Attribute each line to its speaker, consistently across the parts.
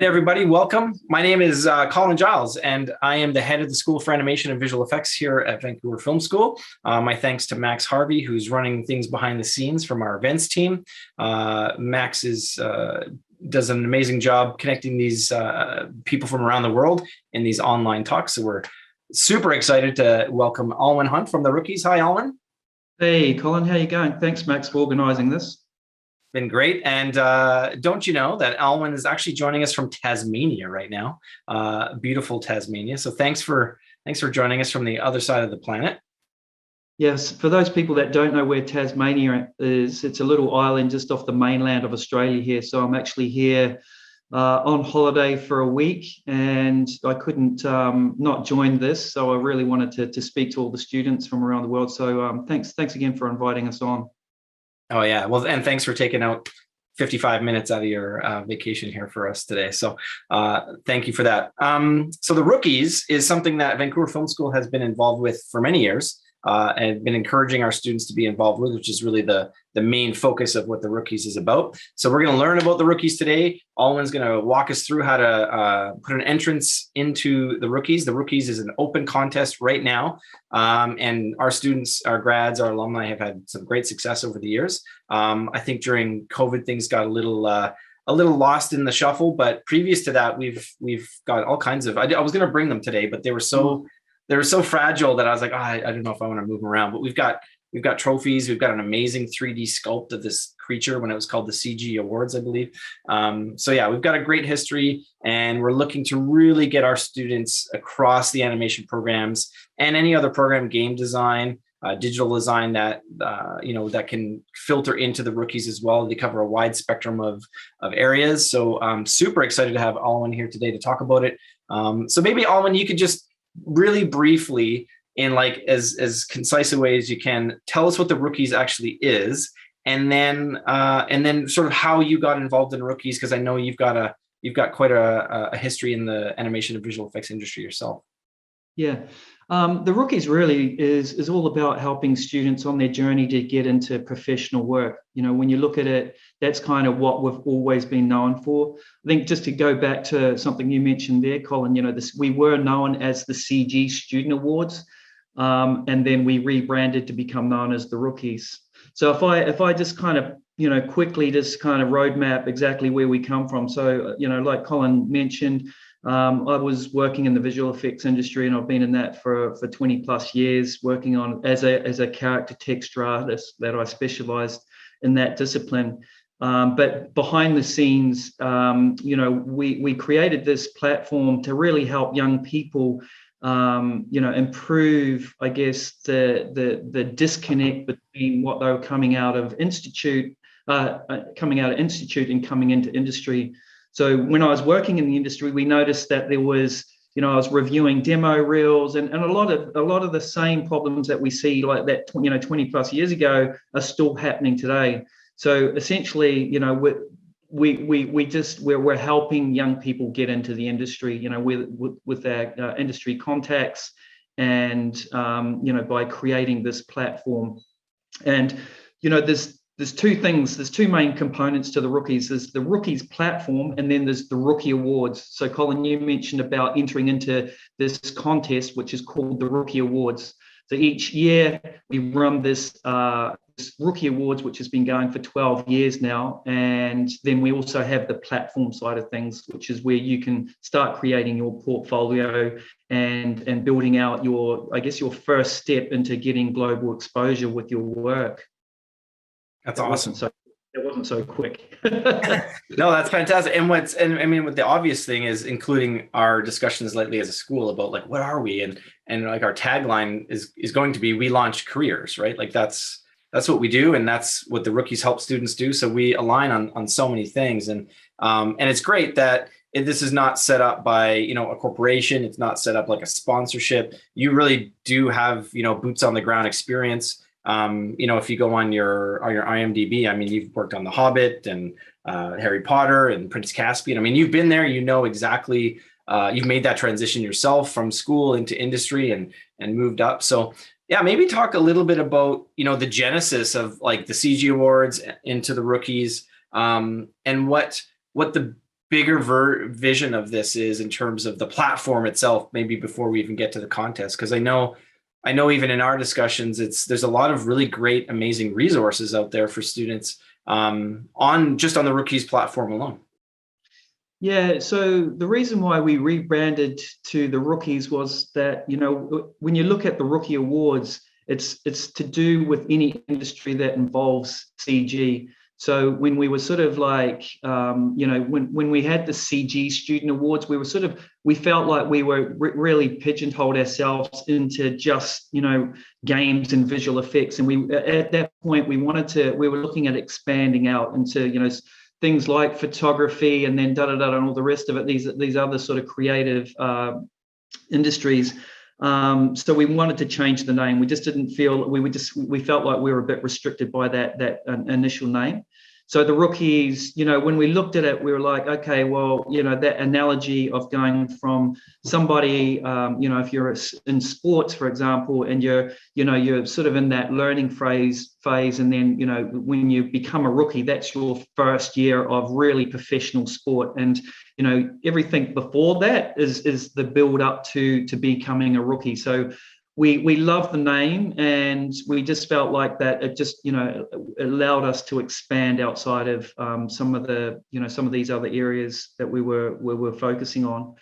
Speaker 1: Hey everybody, welcome. My name is Colin Giles, and I am the head of the School for Animation and Visual Effects here at Vancouver Film School. My thanks to Max Harvey, who's running things behind the scenes from our events team. Max does an amazing job connecting these people from around the world in these online talks. So we're super excited to welcome Alwyn Hunt from the Rookies. Hi, Alwyn.
Speaker 2: Hey, Colin, how you going? Thanks, Max, for organising this.
Speaker 1: Been great. And don't you know that Alwyn is actually joining us from Tasmania right now, beautiful Tasmania. So thanks for joining us from the other side of the planet.
Speaker 2: Yes, for those people that don't know where Tasmania is, it's a little island just off the mainland of Australia here. So I'm actually here on holiday for a week, and I couldn't not join this. So I really wanted to speak to all the students from around the world. So thanks again for inviting us on.
Speaker 1: Oh yeah, well, and thanks for taking out 55 minutes out of your vacation here for us today. So thank you for that. So the Rookies is something that Vancouver Film School has been involved with for many years and been encouraging our students to be involved with, which is really the main focus of what the Rookies is about. So we're going to learn about the Rookies today. Alwyn's going to walk us through how to put an entrance into the Rookies. The Rookies is an open contest right now. And our students, our grads, our alumni have had some great success over the years. I think during COVID, things got a little lost in the shuffle, but previous to that, we've got all kinds of. I was going to bring them today, but they were so fragile that I was like, I don't know if I want to move them around. But we've got trophies. We've got an amazing 3D sculpt of this creature when it was called the CG Awards, I believe. So yeah, we've got a great history, and we're looking to really get our students across the animation programs and any other program, game design, digital design that can filter into the Rookies as well. They cover a wide spectrum of areas. So I'm super excited to have Alwyn here today to talk about it. So maybe Alwyn, you could just really briefly, in like as concise a way as you can, tell us what the Rookies actually is, and then sort of how you got involved in Rookies, because I know you've got quite a history in the animation and visual effects industry yourself.
Speaker 2: Yeah. The Rookies really is all about helping students on their journey to get into professional work. You know, when you look at it, that's kind of what we've always been known for. I think just to go back to something you mentioned there, Colin, we were known as the CG Student Awards, and then we rebranded to become known as the Rookies. So if I just kind of quickly just kind of roadmap exactly where we come from. So like Colin mentioned, I was working in the visual effects industry, and I've been in that for 20 plus years, working on as a character texture artist that I specialized in that discipline. But behind the scenes, we created this platform to really help young people, improve, I guess, the disconnect between what they were coming out of institute and coming into industry. So when I was working in the industry, we noticed that there was, I was reviewing demo reels, and a lot of the same problems that we see like that, 20 plus years ago are still happening today. So essentially, we're helping young people get into the industry, with our industry contacts, and by creating this platform. And there's two main components to the Rookies. There's the Rookies platform, and then there's the Rookie Awards. So Colin, you mentioned about entering into this contest, which is called the Rookie Awards. So each year we run this Rookie Awards, which has been going for 12 years now. And then we also have the platform side of things, which is where you can start creating your portfolio and building out your first step into getting global exposure with your work.
Speaker 1: That's awesome.
Speaker 2: It wasn't so quick.
Speaker 1: No, that's fantastic. And I mean, what the obvious thing is, including our discussions lately as a school about like, what are we? And like our tagline is going to be, we launch careers, right? Like that's what we do. And that's what the Rookies help students do. So we align on so many things. And it's great that this is not set up by, a corporation. It's not set up like a sponsorship. You really do have, boots on the ground experience. If you go on your IMDb, I mean, you've worked on The Hobbit and Harry Potter and Prince Caspian. I mean, you've been there, exactly. You've made that transition yourself from school into industry and moved up. So yeah, maybe talk a little bit about, the genesis of like the CG Awards into the Rookies, and what the bigger vision of this is in terms of the platform itself, maybe before we even get to the contest. Because I know even in our discussions, there's a lot of really great, amazing resources out there for students on the Rookies platform alone.
Speaker 2: Yeah, so the reason why we rebranded to the Rookies was that, when you look at the Rookie Awards, it's to do with any industry that involves CG. So when we were sort of like, when we had the CG Student Awards, we felt like we were really pigeonholed ourselves into just, games and visual effects. And at that point, we were looking at expanding out into, things like photography and then and all the rest of it, these other sort of creative industries. So we wanted to change the name. We just didn't feel we felt like we were a bit restricted by that initial name. So the Rookies, when we looked at it, we were like, okay, well, that analogy of going from somebody, if you're in sports, for example, and you're sort of in that learning phase, and then, when you become a rookie, that's your first year of really professional sport. And, everything before that is the build up to becoming a rookie. So we love the name, and we just felt like that it just allowed us to expand outside of some of these other areas that we were focusing on.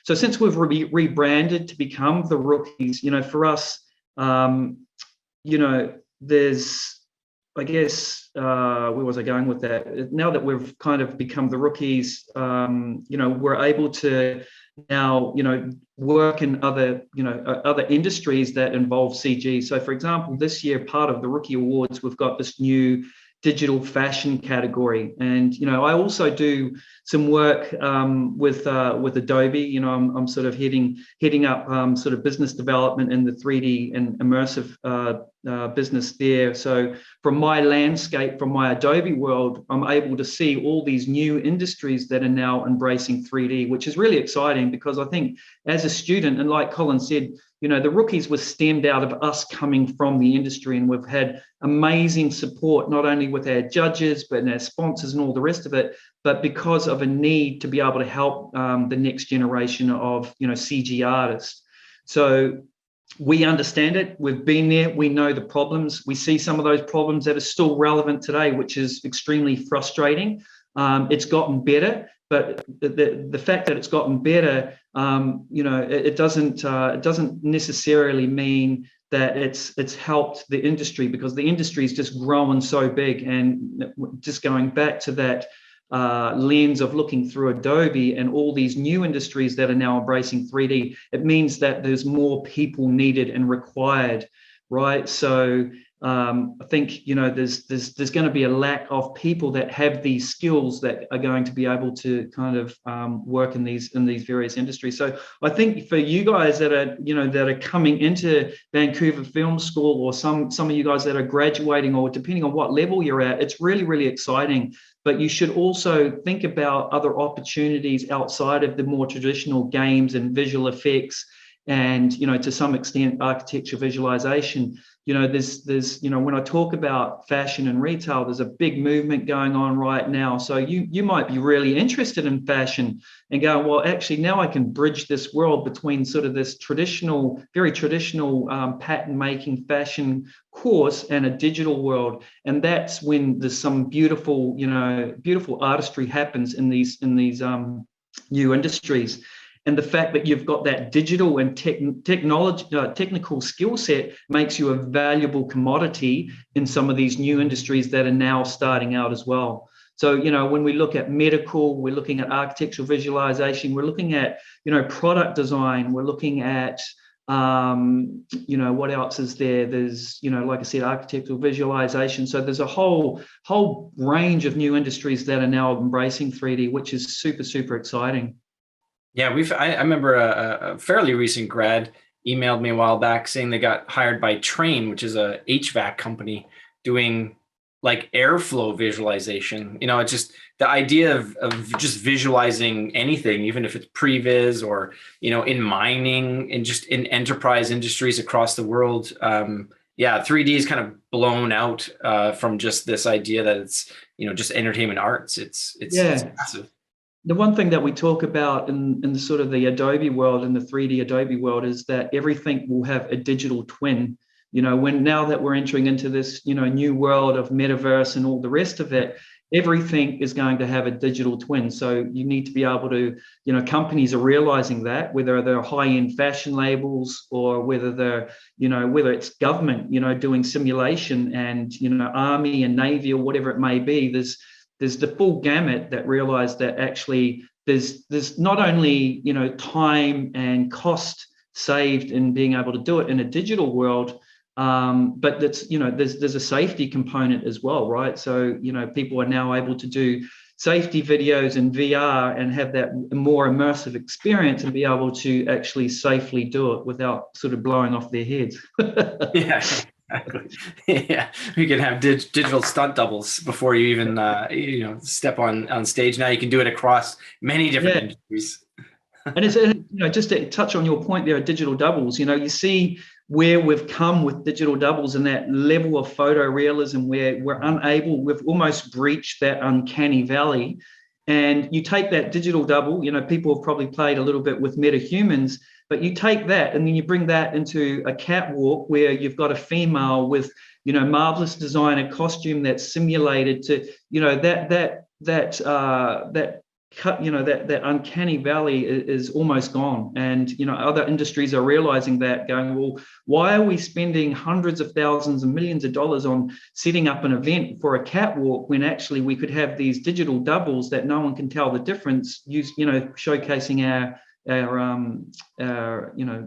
Speaker 2: So since we've rebranded to become the Rookies, for us, there's, I guess, where was I going with that? Now that we've kind of become the Rookies, we're able to now, work in other industries that involve CG. So, for example, this year, part of the Rookie Awards, we've got this new digital fashion category, and I also do some work with Adobe. I'm sort of heading up sort of business development in the 3D and immersive business there. So from my landscape, from my Adobe world, I'm able to see all these new industries that are now embracing 3D, which is really exciting, because I think as a student, and like Colin said, the Rookies were stemmed out of us coming from the industry, and we've had amazing support, not only with our judges, but our sponsors and all the rest of it, but because of a need to be able to help the next generation of, CG artists. So we understand it. We've been there. We know the problems. We see some of those problems that are still relevant today, which is extremely frustrating. It's gotten better, but the fact that it's gotten better, it doesn't necessarily mean that it's helped the industry, because the industry is just growing so big. And just going back to that lens of looking through Adobe and all these new industries that are now embracing 3D, it means that there's more people needed and required, right? So I think there's going to be a lack of people that have these skills that are going to be able to kind of work in these various industries. So I think for you guys that are coming into Vancouver Film School, or some of you guys that are graduating, or depending on what level you're at, it's really, really exciting. But you should also think about other opportunities outside of the more traditional games and visual effects, and to some extent architecture visualization. There's when I talk about fashion and retail, there's a big movement going on right now. So you might be really interested in fashion and go, well, actually now I can bridge this world between sort of this very traditional pattern making fashion course and a digital world. And that's when there's some beautiful artistry happens in these new industries. And the fact that you've got that digital and technical skill set makes you a valuable commodity in some of these new industries that are now starting out as well. So, when we look at medical, we're looking at architectural visualization, we're looking at, product design, we're looking at, what else is there? There's, like I said, architectural visualization. So there's a whole range of new industries that are now embracing 3D, which is super, super exciting.
Speaker 1: Yeah, I remember a fairly recent grad emailed me a while back saying they got hired by Train, which is a HVAC company, doing like airflow visualization. It's just the idea of just visualizing anything, even if it's previs or, in mining and just in enterprise industries across the world. 3D is kind of blown out from just this idea that it's, just entertainment arts. It's massive.
Speaker 2: The one thing that we talk about in the sort of the Adobe world, in the 3D Adobe world, is that everything will have a digital twin. When now that we're entering into this, new world of metaverse and all the rest of it, everything is going to have a digital twin. So you need to be able to, companies are realizing that, whether they're high-end fashion labels or whether they're, whether it's government, doing simulation and, Army and Navy or whatever it may be, there's the full gamut that realize that actually there's not only time and cost saved in being able to do it in a digital world, but that's there's a safety component as well, right? So people are now able to do safety videos in VR and have that more immersive experience and be able to actually safely do it without sort of blowing off their heads.
Speaker 1: Yeah. Exactly. Yeah, you can have digital stunt doubles before you even step on stage. Now you can do it across many different industries.
Speaker 2: And it's just to touch on your point there, digital doubles. You see where we've come with digital doubles and that level of photorealism where we've almost breached that uncanny valley. And you take that digital double. People have probably played a little bit with metahumans. But you take that and then you bring that into a catwalk where you've got a female with, marvelous design, a costume that's simulated to, that uncanny valley is almost gone. And, other industries are realizing that, going, well, why are we spending hundreds of thousands and millions of dollars on setting up an event for a catwalk when actually we could have these digital doubles that no one can tell the difference, showcasing our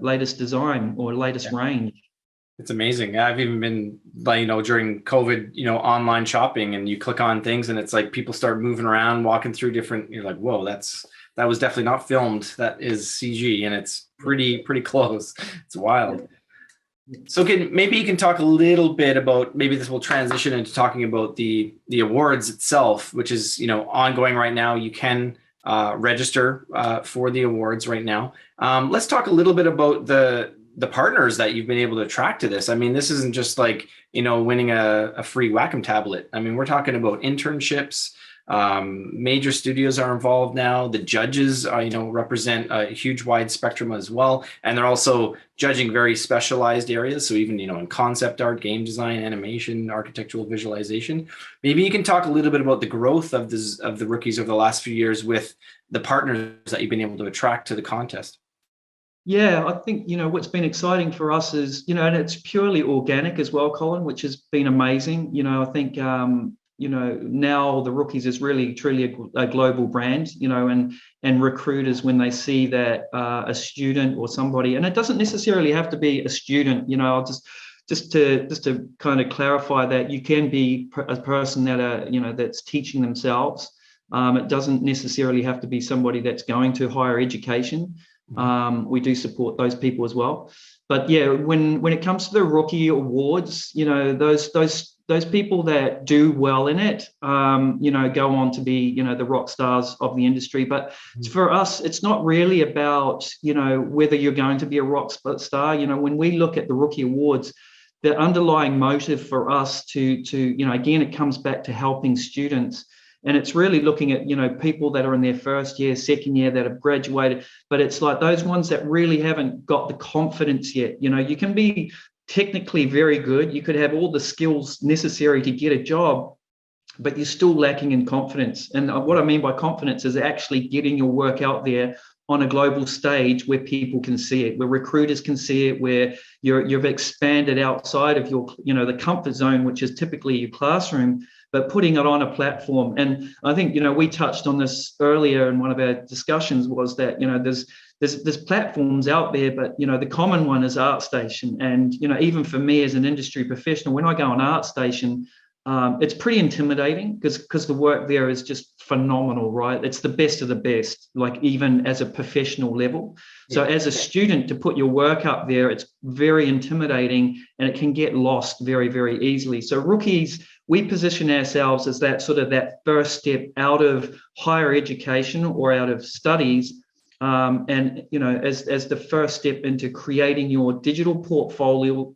Speaker 2: latest design or latest range.
Speaker 1: It's amazing. I've even been, during COVID, online shopping, and you click on things and it's like people start moving around, walking through different, you're like, whoa, that was definitely not filmed. That is CG, and it's pretty close. It's wild. So maybe you can talk a little bit about, maybe this will transition into talking about the awards itself, which is, ongoing right now. You can register for the awards right now. Let's talk a little bit about the partners that you've been able to attract to this. I mean, this isn't just like, winning a free Wacom tablet. I mean, we're talking about internships. Major studios are involved now. The judges, represent a huge wide spectrum as well. And they're also judging very specialized areas. So even, in concept art, game design, animation, architectural visualization. Maybe you can talk a little bit about the growth of the rookies over the last few years with the partners that you've been able to attract to the contest.
Speaker 2: Yeah, I think, what's been exciting for us is, and it's purely organic as well, Colin, which has been amazing. I think, now the Rookies is really truly a global brand, and recruiters, when they see that a student or somebody, and it doesn't necessarily have to be a student, I'll just to kind of clarify that you can be a person that that's teaching themselves. It doesn't necessarily have to be somebody that's going to higher education. We do support those people as well. But yeah, when it comes to the Rookie Awards, those people that do well in it, go on to be, the rock stars of the industry. But for us, it's not really about, whether you're going to be a rock star. When we look at the Rookie Awards, the underlying motive for us to again, it comes back to helping students. And it's really looking at, people that are in their first year, second year, that have graduated, but it's like those ones that really haven't got the confidence yet. You can be technically very good. You could have all the skills necessary to get a job, but you're still lacking in confidence. And what I mean by confidence is actually getting your work out there on a global stage where people can see it, where recruiters can see it, where you've expanded outside of your, the comfort zone, which is typically your classroom, but putting it on a platform. And I think, we touched on this earlier in one of our discussions, was that, there's platforms out there, but, the common one is ArtStation. And, even for me as an industry professional, when I go on ArtStation, it's pretty intimidating because the work there is just phenomenal, right? It's the best of the best, like even as a professional level. So as a student, to put your work up there, it's very intimidating and it can get lost very, very easily. So Rookies, we position ourselves as that sort of that first step out of higher education or out of studies. And, as the first step into creating your digital portfolio,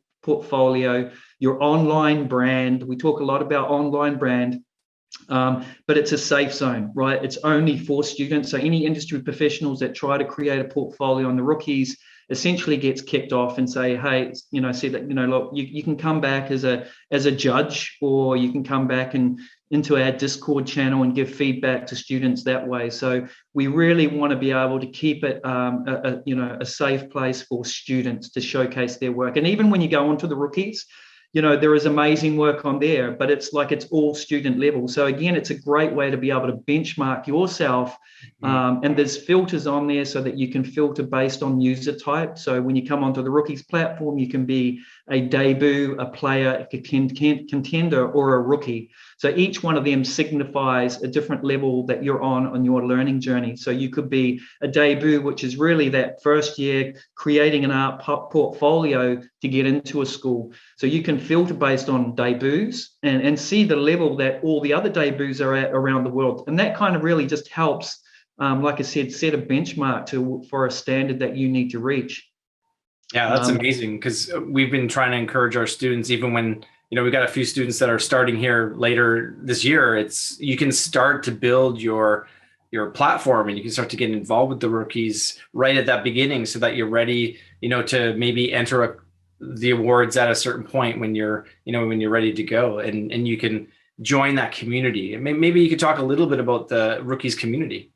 Speaker 2: your online brand. We talk a lot about online brand, But it's a safe zone, right? It's only for students. So any industry professionals that try to create a portfolio on the rookies essentially gets kicked off and say, hey, say that, look, you can come back as a judge, or you can come back and into our Discord channel and give feedback to students that way. So we really want to be able to keep it a safe place for students to showcase their work. And even when you go onto the rookies, there is amazing work on there, but it's all student level. So again, it's a great way to be able to benchmark yourself. And there's filters on there so that you can filter based on user type. So when you come onto the rookies platform, you can be a debut, a player, a contender, or a rookie. So each one of them signifies a different level that you're on your learning journey. So you could be a debut, which is really that first year creating an art portfolio to get into a school. So you can filter based on debuts and see the level that all the other debuts are at around the world. And that kind of really just helps, like I said, set a benchmark for a standard that you need to reach.
Speaker 1: Yeah, that's amazing, because we've been trying to encourage our students, even when, we got a few students that are starting here later this year. You can start to build your platform, and you can start to get involved with the rookies right at that beginning, so that you're ready, to maybe enter the awards at a certain point when you're ready to go, and you can join that community. Maybe you could talk a little bit about the rookies community.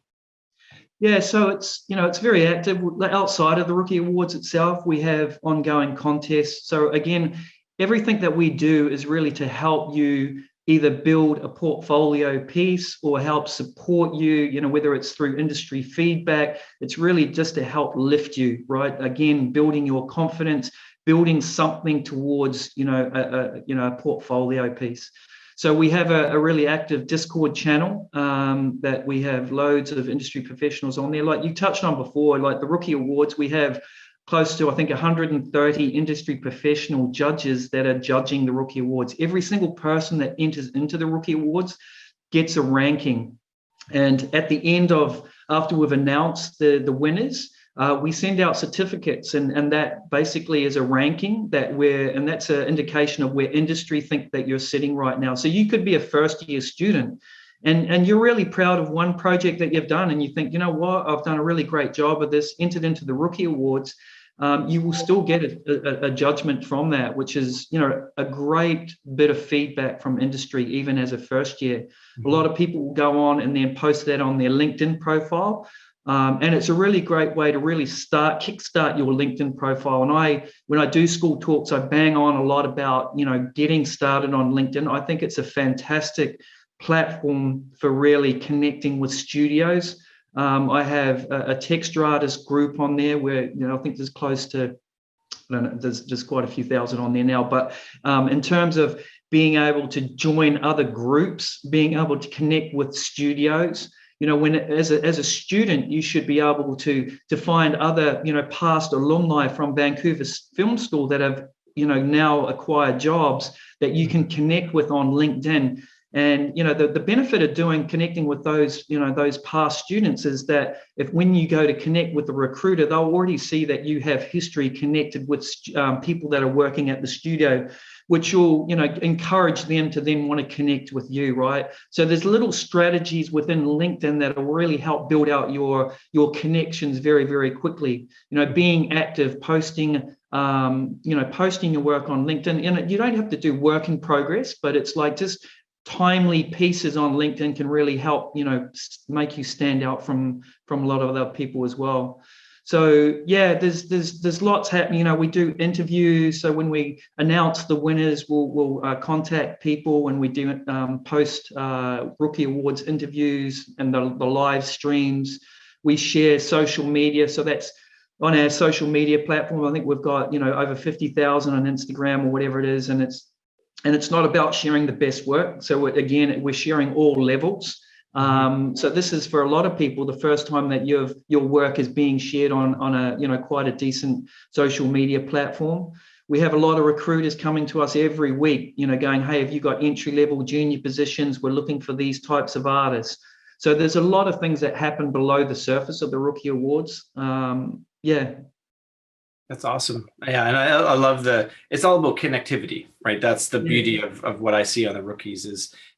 Speaker 2: Yeah, so it's very active. Outside of the Rookie Awards itself, we have ongoing contests. So again, everything that we do is really to help you either build a portfolio piece or help support you, whether it's through industry feedback. It's really just to help lift you, right? Again, building your confidence, building something towards, a portfolio piece. So we have a really active Discord channel that we have loads of industry professionals on there. Like you touched on before, like the Rookie Awards, we have close to, I think, 130 industry professional judges that are judging the Rookie Awards. Every single person that enters into the Rookie Awards gets a ranking. And at the end after we've announced the winners, we send out certificates, and that basically is a ranking and that's an indication of where industry think that you're sitting right now. So you could be a first year student and you're really proud of one project that you've done, and you think, what, I've done a really great job of this, entered into the Rookie Awards. You will still get a judgment from that, which is, a great bit of feedback from industry, even as a first year. Mm-hmm. A lot of people will go on and then post that on their LinkedIn profile. And it's a really great way to really kickstart your LinkedIn profile. And when I do school talks, I bang on a lot about, getting started on LinkedIn. I think it's a fantastic platform for really connecting with studios. I have a texture artist group on there where, I think there's close to, I don't know, there's quite a few thousand on there now. But in terms of being able to join other groups, being able to connect with studios, when as a student, you should be able to find other, past alumni from Vancouver Film School that have, now acquired jobs that you can connect with on LinkedIn. And, the benefit of connecting with those, those past students is that when you go to connect with the recruiter, they'll already see that you have history connected with people that are working at the studio, which will, encourage them to then want to connect with you, right? So there's little strategies within LinkedIn that will really help build out your connections very, very quickly. Being active, posting, posting your work on LinkedIn. And you don't have to do work in progress, but it's like just timely pieces on LinkedIn can really help, make you stand out from a lot of other people as well. So yeah, there's lots happening. We do interviews. So when we announce the winners, we'll contact people when we do post Rookie Awards interviews and the live streams. We share social media. So that's on our social media platform. I think we've got over 50,000 on Instagram or whatever it is, and it's not about sharing the best work. So we're sharing all levels. So this is for a lot of people the first time that your work is being shared on a quite a decent social media platform. We have a lot of recruiters coming to us every week, going, hey, have you got entry level junior positions? We're looking for these types of artists. So there's a lot of things that happen below the surface of the Rookie Awards. Yeah.
Speaker 1: That's awesome. Yeah, and I love it's all about connectivity, right? That's the
Speaker 2: Yeah.
Speaker 1: beauty of what I see on the rookies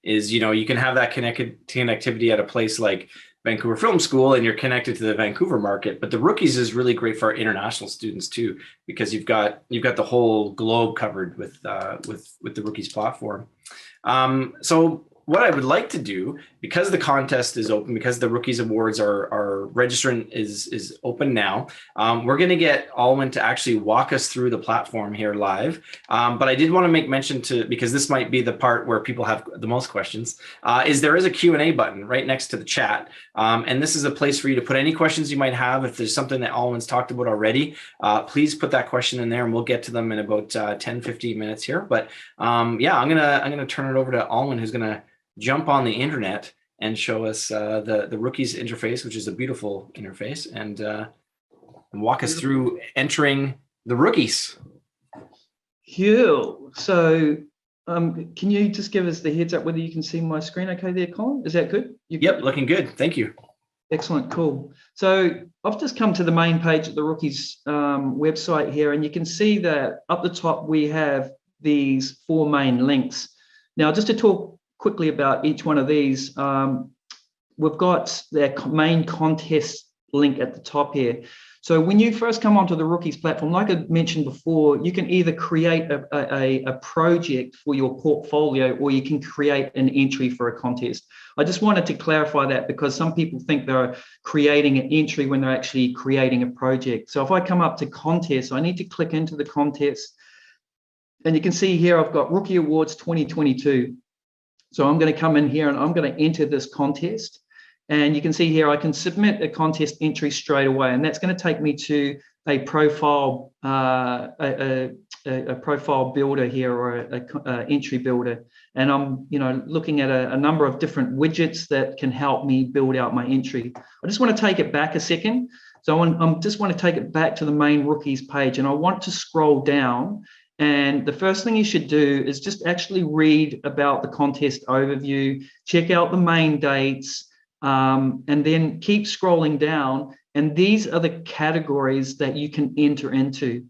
Speaker 1: is you can have that connectivity at a place like Vancouver Film School and you're connected to the Vancouver market, but the rookies is really great for our international students too, because you've got the whole globe covered with the rookies platform. So what I would like to do, because the contest is open, because the Rookies Awards are registering is open now, we're going to get Alwyn to actually walk us through the platform here live. But I did want to make mention because this might be the part where people have the most questions, there is a Q&A button right next to the chat. And this is a place for you to put any questions you might have. If there's something that Alwyn's talked about already, please put that question in there and we'll get to them in about 10, 15 minutes here. But yeah, I'm gonna turn it over to Alwyn, who's gonna jump on the internet and show us the Rookies interface, which is a beautiful interface, and walk us through entering the Rookies.
Speaker 2: Cool. So can you just give us the heads up whether you can see my screen okay there, Colin? Is that good?
Speaker 1: Yep, looking good. Thank you.
Speaker 2: Excellent, cool. So I've just come to the main page of the Rookies website here, and you can see that up the top we have these 4 main links. Now, just to talk quickly about each one of these, we've got their main contest link at the top here. So when you first come onto the Rookies platform, like I mentioned before, you can either create a project for your portfolio or you can create an entry for a contest. I just wanted to clarify that because some people think they're creating an entry when they're actually creating a project. So if I come up to contest, I need to click into the contest. And you can see here, I've got Rookie Awards 2022. So I'm going to come in here and I'm going to enter this contest. And you can see here, I can submit a contest entry straight away. And that's going to take me to a profile, a profile builder here, or a entry builder. And I'm, looking at a number of different widgets that can help me build out my entry. I just want to take it back a second. So I just want to take it back to the main Rookies page, and I want to scroll down. And the first thing you should do is just actually read about the contest overview, check out the main dates, and then keep scrolling down. And these are the categories that you can enter into.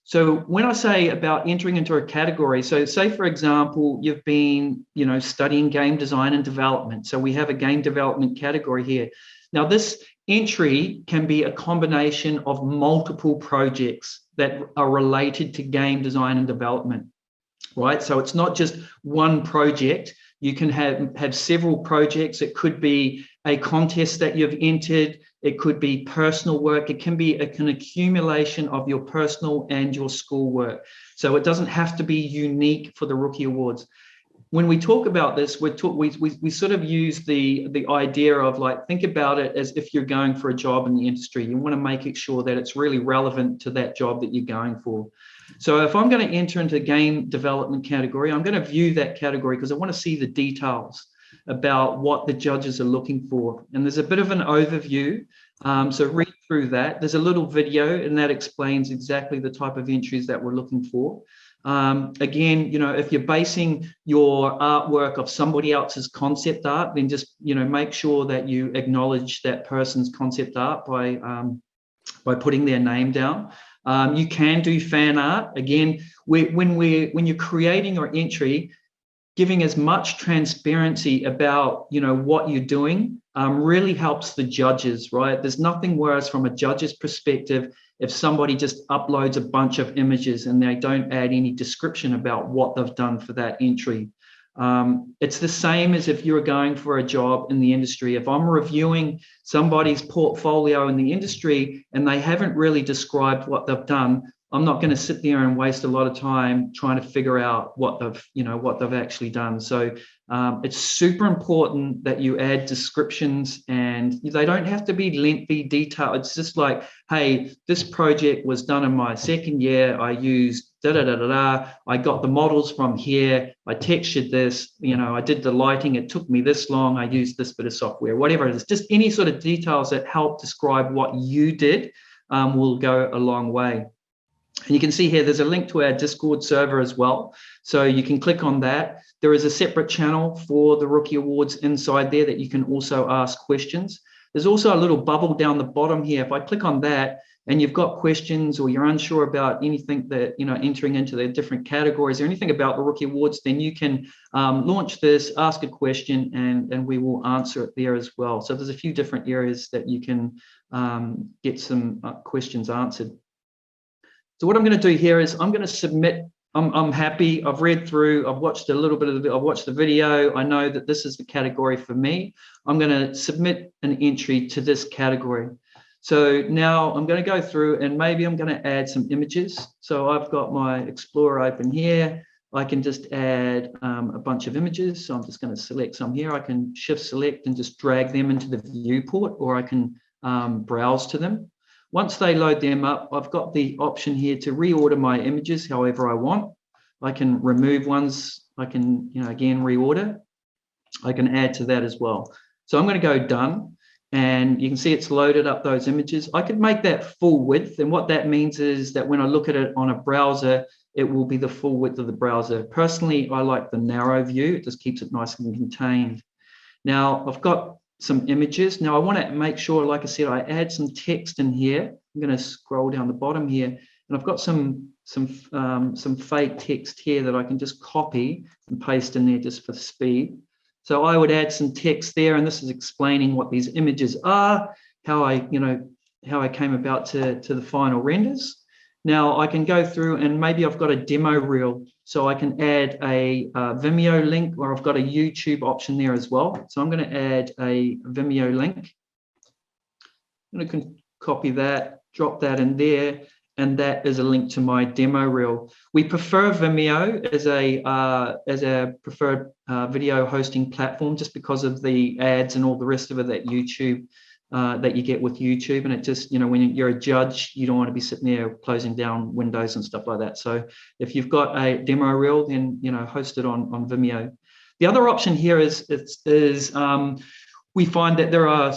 Speaker 2: So when I say about entering into a category, so say, for example, you've been, studying game design and development. So we have a game development category here. Now, this entry can be a combination of multiple projects that are related to game design and development, right? So it's not just one project. You can have several projects. It could be a contest that you've entered. It could be personal work. It can be an accumulation of your personal and your school work. So it doesn't have to be unique for the Rookie Awards. When we talk about this, we sort of use the idea of, like, think about it as if you're going for a job in the industry. You want to make it sure that it's really relevant to that job that you're going for. So if I'm going to enter into game development category, I'm going to view that category because I want to see the details about what the judges are looking for. And there's a bit of an overview. So read through that. There's a little video, and that explains exactly the type of entries that we're looking for. Again, if you're basing your artwork of somebody else's concept art, then just, make sure that you acknowledge that person's concept art by putting their name down. You can do fan art. Again, when you're creating your entry, giving as much transparency about, what you're doing really helps the judges, right? There's nothing worse from a judge's perspective if somebody just uploads a bunch of images and they don't add any description about what they've done for that entry. It's the same as if you're going for a job in the industry. If I'm reviewing somebody's portfolio in the industry and they haven't really described what they've done, I'm not going to sit there and waste a lot of time trying to figure out what they've actually done. So it's super important that you add descriptions, and they don't have to be lengthy, detailed. It's just like, hey, this project was done in my second year. I used da-da-da-da-da. I got the models from here. I textured this, I did the lighting. It took me this long. I used this bit of software, whatever it is. Just any sort of details that help describe what you did will go a long way. And you can see here, there's a link to our Discord server as well. So you can click on that. There is a separate channel for the Rookie Awards inside there that you can also ask questions. There's also a little bubble down the bottom here. If I click on that, and you've got questions or you're unsure about anything that, entering into the different categories or anything about the Rookie Awards, then you can launch this, ask a question, and we will answer it there as well. So there's a few different areas that you can get some questions answered. So what I'm going to do here is I'm going to submit. I'm happy. I've read through. I've watched a little bit of I've watched the video. I know that this is the category for me. I'm going to submit an entry to this category. So now I'm going to go through and maybe I'm going to add some images. So I've got my Explorer open here. I can just add a bunch of images. So I'm just going to select some here. I can shift select and just drag them into the viewport, or I can browse to them. Once they load them up, I've got the option here to reorder my images however I want. I can remove ones. I can, again, reorder. I can add to that as well. So I'm going to go done, and you can see it's loaded up those images. I could make that full width, and what that means is that when I look at it on a browser, it will be the full width of the browser. Personally, I like the narrow view. It just keeps it nice and contained. Now, I've got some images. Now I want to make sure, like I said, I add some text in here. I'm going to scroll down the bottom here, and I've got some fake text here that I can just copy and paste in there just for speed. So I would add some text there, and this is explaining what these images are, how I came about to the final renders. Now I can go through and maybe I've got a demo reel, so I can add a Vimeo link, or I've got a YouTube option there as well. So I'm going to add a Vimeo link. I'm going to copy that, drop that in there, and that is a link to my demo reel. We prefer Vimeo as a preferred video hosting platform, just because of the ads and all the rest of it that YouTube that you get with YouTube. And it just, when you're a judge, you don't want to be sitting there closing down windows and stuff like that. So if you've got a demo reel, then, host it on Vimeo. The other option here is we find that there are,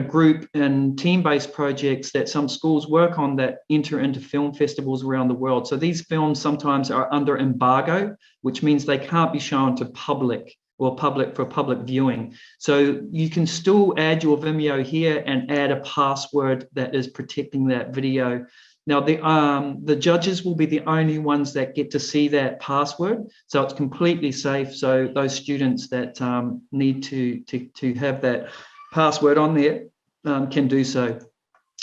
Speaker 2: group and team-based projects that some schools work on that enter into film festivals around the world. So these films sometimes are under embargo, which means they can't be shown to public viewing. So you can still add your Vimeo here and add a password that is protecting that video. Now, the judges will be the only ones that get to see that password, so it's completely safe. So those students that need to have that password on there can do so.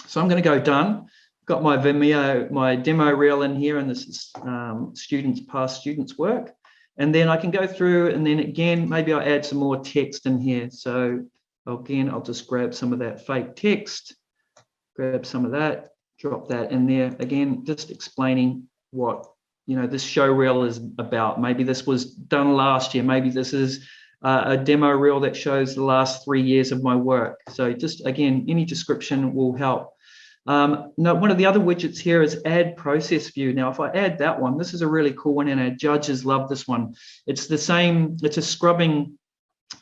Speaker 2: So I'm going to go done. Got my Vimeo, my demo reel in here, and this is past students' work. And then I can go through, and then again, maybe I'll add some more text in here. So again, I'll just grab some of that fake text, grab some of that, drop that in there. Again, just explaining what, this show reel is about. Maybe this was done last year. Maybe this is a demo reel that shows the last 3 years of my work. So just, again, any description will help. Now, one of the other widgets here is add process view. Now, if I add that one, this is a really cool one, and our judges love this one. It's the same, it's a scrubbing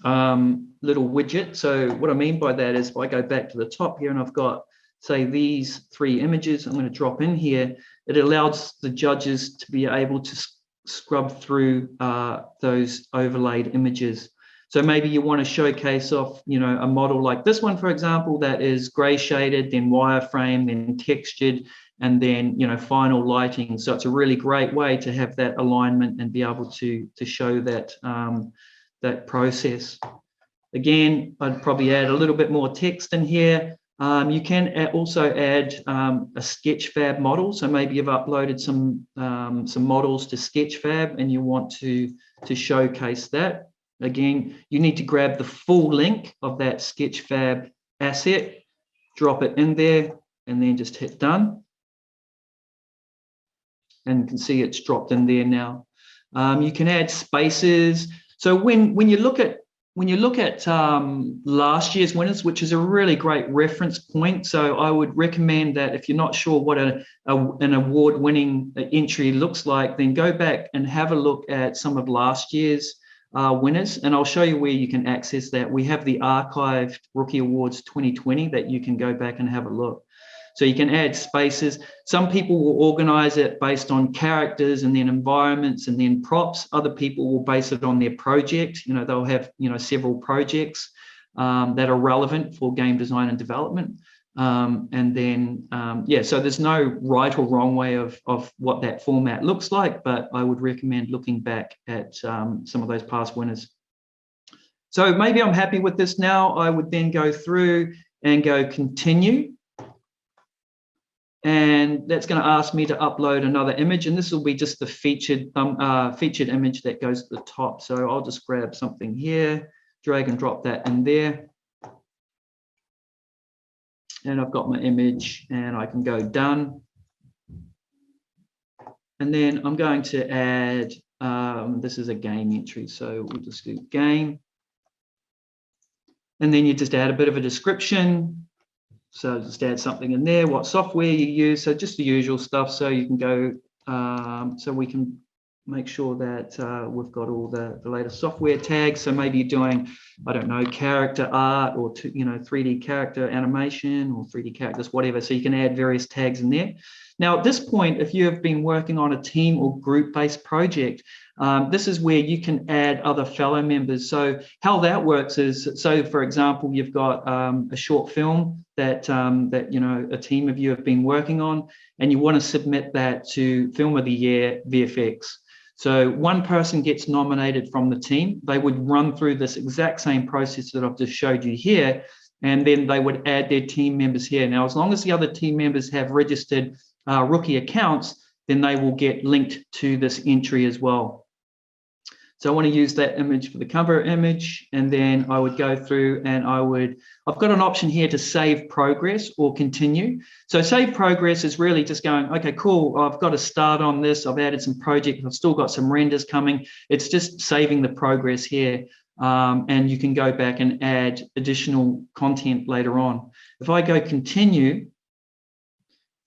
Speaker 2: little widget. So what I mean by that is if I go back to the top here and I've got, say, these 3 images, I'm going to drop in here. It allows the judges to be able to scrub through those overlaid images. So maybe you want to showcase off, a model like this one, for example, that is gray shaded, then wireframe, then textured, and then, final lighting. So it's a really great way to have that alignment and be able to show that, that process. Again, I'd probably add a little bit more text in here. You can also add a Sketchfab model. So maybe you've uploaded some models to Sketchfab and you want to showcase that. Again, you need to grab the full link of that Sketchfab asset, drop it in there, and then just hit done. And you can see it's dropped in there now. You can add spaces. So when you look at last year's winners, which is a really great reference point, so I would recommend that if you're not sure what an award-winning entry looks like, then go back and have a look at some of last year's winners, and I'll show you where you can access that. We have the archived Rookie Awards 2020 that you can go back and have a look. So you can add spaces. Some people will organize it based on characters and then environments and then props. Other people will base it on their project. They'll have, several projects that are relevant for game design and development. And then, so there's no right or wrong way of what that format looks like, but I would recommend looking back at some of those past winners. So maybe I'm happy with this now. I would then go through and go continue. And that's going to ask me to upload another image. And this will be just the featured image that goes to the top. So I'll just grab something here, drag and drop that in there. And I've got my image and I can go done. And then I'm going to add, this is a game entry. So we'll just do game. And then you just add a bit of a description. So just add something in there, what software you use. So just the usual stuff. So you can go, so we can make sure that we've got all the latest software tags. So maybe you're doing, I don't know, character art or 3D character animation or 3D characters, whatever. So you can add various tags in there. Now, at this point, if you have been working on a team or group-based project, this is where you can add other fellow members. So how that works is, so for example, you've got a short film that a team of you have been working on, and you want to submit that to Film of the Year VFX. So one person gets nominated from the team. They would run through this exact same process that I've just showed you here, and then they would add their team members here. Now, as long as the other team members have registered rookie accounts, then they will get linked to this entry as well. So I want to use that image for the cover image, and then I would go through and I've got an option here to save progress or continue. So save progress is really just going, okay, cool, I've got to start on this. I've added some projects. I've still got some renders coming. It's just saving the progress here. And you can go back and add additional content later on. If I go continue,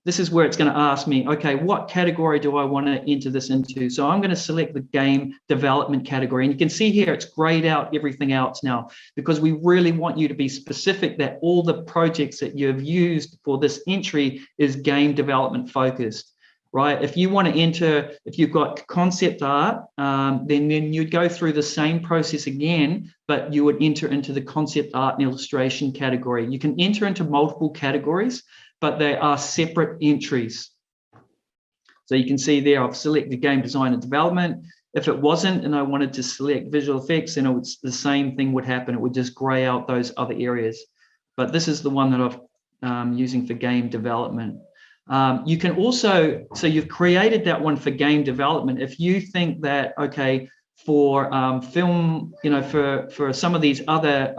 Speaker 2: this is where it's going to ask me, okay, what category do I want to enter this into? So I'm going to select the game development category. And you can see here, it's grayed out everything else now, because we really want you to be specific that all the projects that you've used for this entry is game development focused, right? If you want to enter, if you've got concept art, then you'd go through the same process again, but you would enter into the concept art and illustration category. You can enter into multiple categories, but they are separate entries. So you can see there, I've selected game design and development. If it wasn't, and I wanted to select visual effects, then it's the same thing would happen. It would just gray out those other areas. But this is the one that I'm using for game development. You can also, so you've created that one for game development. If you think that, okay, for film, for some of these other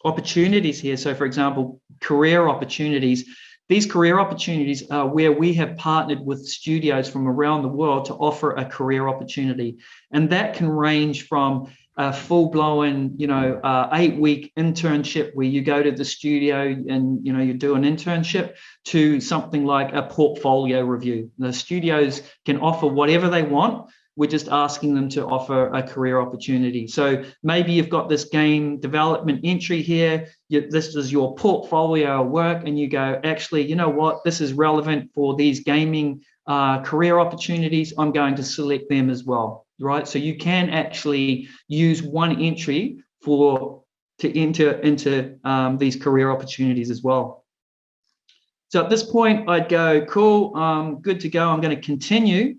Speaker 2: opportunities here, so for example, career opportunities, these career opportunities are where we have partnered with studios from around the world to offer a career opportunity. And that can range from a full-blown, 8-week internship where you go to the studio and, you do an internship, to something like a portfolio review. The studios can offer whatever they want. We're just asking them to offer a career opportunity. So maybe you've got this game development entry here. This is your portfolio work, and you go, actually, you know what? This is relevant for these gaming career opportunities. I'm going to select them as well, right? So you can actually use one entry to enter into these career opportunities as well. So at this point, I'd go, cool, good to go. I'm going to continue.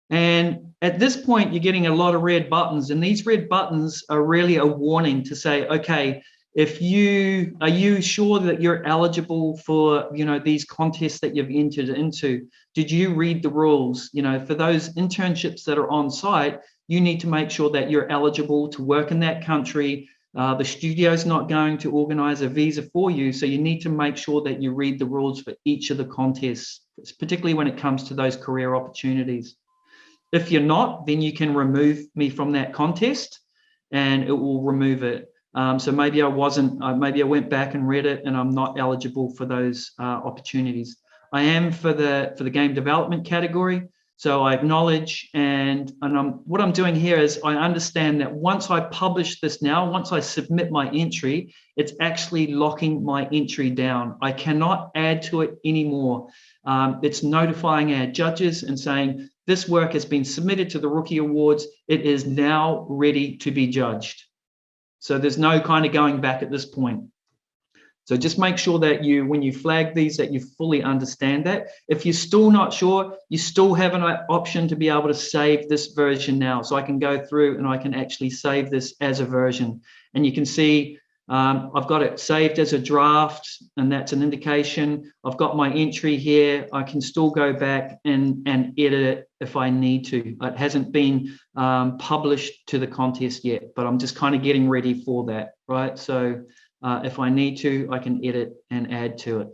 Speaker 2: And at this point, you're getting a lot of red buttons, and these red buttons are really a warning to say, okay, are you sure that you're eligible for, these contests that you've entered into? Did you read the rules? For those internships that are on site, you need to make sure that you're eligible to work in that country. The studio's not going to organize a visa for you, so you need to make sure that you read the rules for each of the contests, particularly when it comes to those career opportunities. If you're not, then you can remove me from that contest and it will remove it. So maybe maybe I went back and read it and I'm not eligible for those opportunities. I am for the game development category. So I acknowledge, and what I'm doing here is I understand that once I publish this now, once I submit my entry, it's actually locking my entry down. I cannot add to it anymore. It's notifying our judges and saying, this work has been submitted to the Rookie Awards. It is now ready to be judged. So there's no kind of going back at this point. So just make sure that when you flag these, that you fully understand that. If you're still not sure, you still have an option to be able to save this version now. So I can go through and I can actually save this as a version. And you can see I've got it saved as a draft, and that's an indication. I've got my entry here. I can still go back and edit it if I need to. It hasn't been published to the contest yet, but I'm just kind of getting ready for that, right? So if I need to, I can edit and add to it.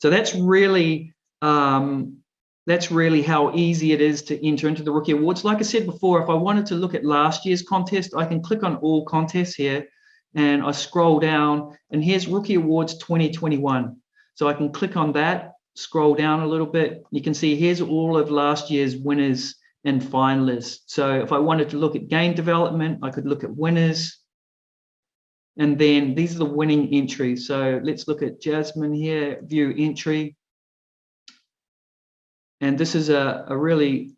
Speaker 2: So that's really how easy it is to enter into the Rookie Awards. Like I said before, if I wanted to look at last year's contest, I can click on all contests here, and I scroll down, and here's Rookie Awards 2021. So I can click on that, scroll down a little bit. You can see here's all of last year's winners and finalists. So if I wanted to look at game development, I could look at winners. And then these are the winning entries. So let's look at Jasmine here, view entry. And this is a really,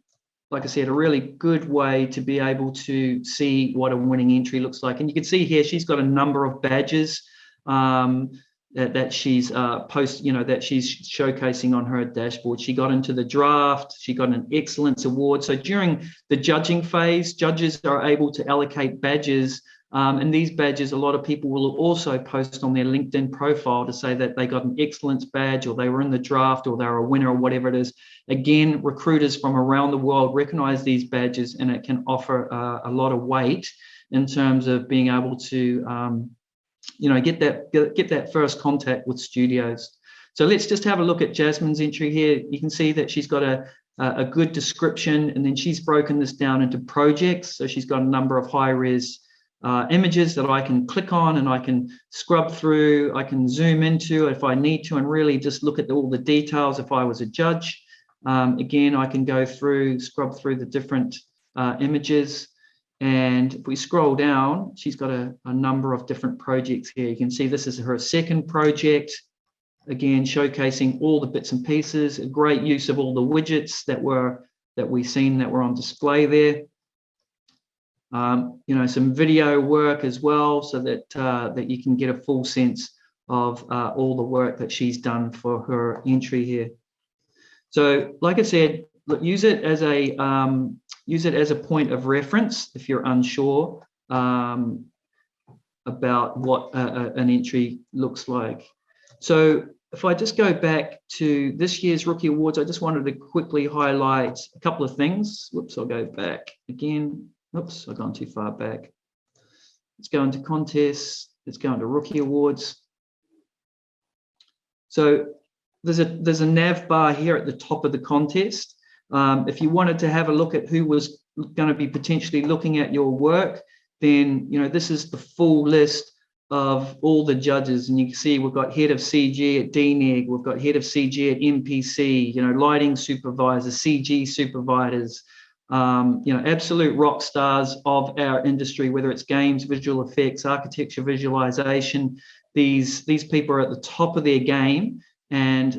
Speaker 2: like I said, a really good way to be able to see what a winning entry looks like. And you can see here, she's got a number of badges that she's that she's showcasing on her dashboard. She got into the draft, she got an excellence award. So during the judging phase, judges are able to allocate badges. And these badges, a lot of people will also post on their LinkedIn profile to say that they got an excellence badge, or they were in the draft, or they were a winner, or whatever it is. Again, recruiters from around the world recognize these badges, and it can offer a lot of weight in terms of being able to get that first contact with studios. So let's just have a look at Jasmine's entry here. You can see that she's got a good description, and then she's broken this down into projects. So she's got a number of high-res images that I can click on, and I can scrub through, I can zoom into if I need to, and really just look at all the details if I was a judge. Again, I can go through, scrub through the different images. And if we scroll down, she's got a number of different projects here. You can see this is her second project. Again, showcasing all the bits and pieces, a great use of all the widgets that we've seen that were on display there. Some video work as well, so that you can get a full sense of all the work that she's done for her entry here. So, like I said, look, use it as a point of reference if you're unsure about what an entry looks like. So, if I just go back to this year's Rookie Awards, I just wanted to quickly highlight a couple of things. Whoops, I'll go back again. Oops, I've gone too far back. Let's go into contests. Let's go into Rookie Awards. So there's a nav bar here at the top of the contest. If you wanted to have a look at who was going to be potentially looking at your work, then this is the full list of all the judges, and you can see we've got head of CG at DNEG, we've got head of CG at MPC, lighting supervisors, CG supervisors. Absolute rock stars of our industry, whether it's games, visual effects, architecture, visualization. These people are at the top of their game, and